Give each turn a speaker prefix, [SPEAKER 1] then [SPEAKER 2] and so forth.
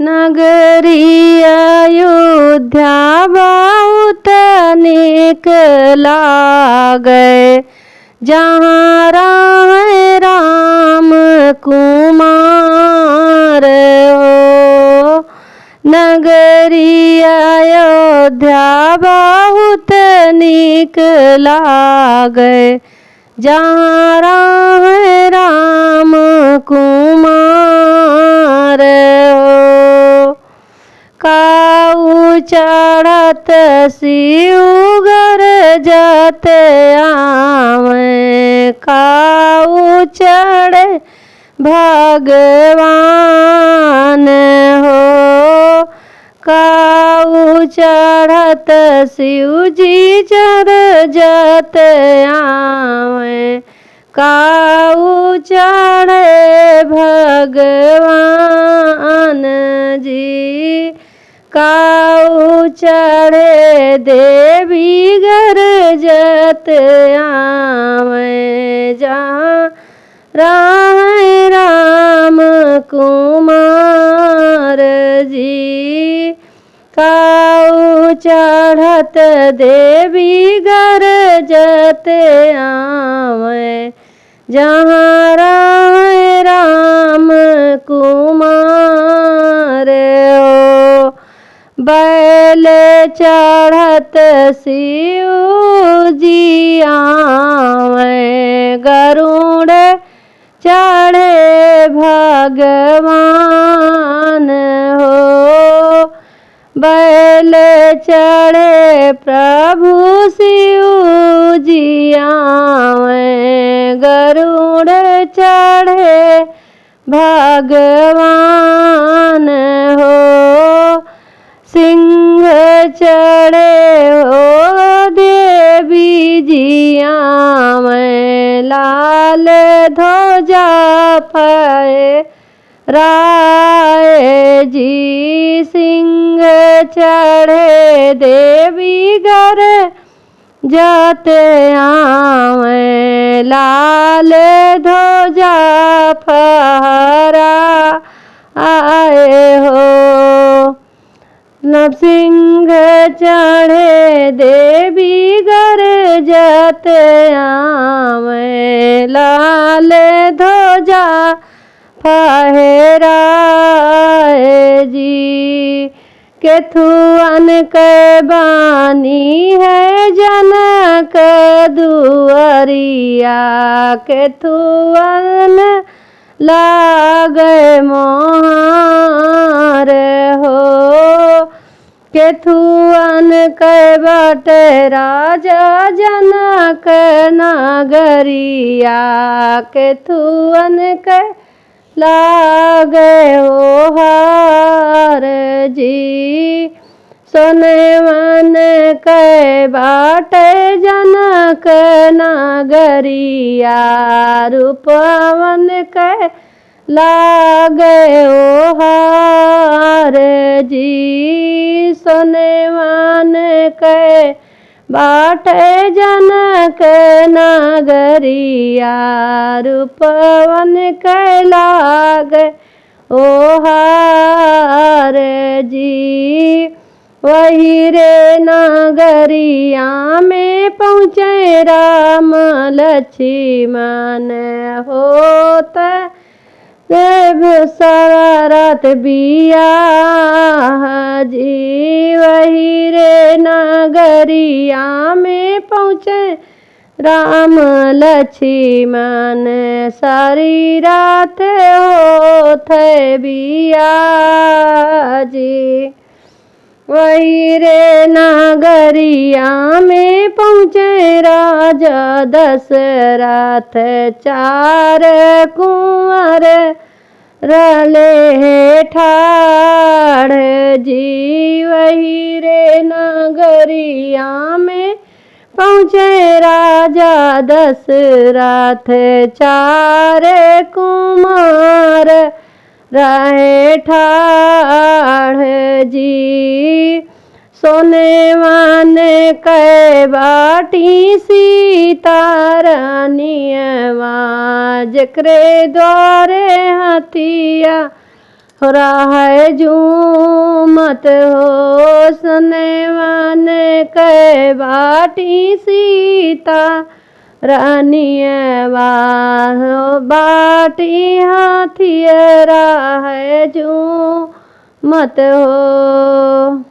[SPEAKER 1] नगरी अयोध्या बहुत नीक लागे, जहाँ रहे राम कुमार हो। नगरी अयोध्या बहुत नीक लागे, जहाँ रहे राम कुमार हो। काऊ चढ़त शिव गरजत आवे, काऊ चढ़े भगवान हो। काऊ चढ़त शिव जी गरजत आवे, काऊ चढ़े भगवान जी। काऊ चढ़े देवी गरजत आवे, जहाँ रहे राम कुमार जी। काऊ चढ़त देवी गरजत आवे, जहाँ रहे राम कुमार हो। बैल चढ़त शिव जी आवे, गरुड़ चढ़े भगवान हो। बैल चढ़े प्रभु शिव जी आवे, गरुड़ चढ़े भगवान हो। सिंह चढ़े हो देवी जी आवे, लाल ध्वजा फहराए राय जी। सिंह चढ़े देवी गर जाते आवे, लाल ध्वजा फहरा आए हो। नरसिंह चढ़े देवी गरजत आवे, लाल ध्वजा फहराए जी। केथुअन के बानी है जनक दुअरिया, केथुअन लागे मोहार हो। केथुअन के बट राजा जनक नगरिया, केथुअन के लागे ओहार जी। सोनेवन के बाट जनक नगरिया, रूपवन के लागे ओहार जी। सोनेवन के बाट जनक नगरिया, रूपवन के लागे ओहार जी। वही रे नगरिया में पहुँचे राम लक्ष्मण होत, देव सारत बिया जी। वही रे नगरिया में पहुँचे राम लक्ष्मण, सारी रात होत बिया जी। वही रे नगरिया में पहुँचे राजा दशरथ, चार कुंवर रले ठाड़ जी। वही रे नगरिया में पहुँचे राजा दशरथ, चार कुमार रहे ठाड़ जी। सोनेवान कै बाटी सीता रानियवा, जकरे द्वारे हथिया हो रहा है झूमत हो सने माने कै बाटी सीता रानिया बाटी हाथियरा है झूमत हो।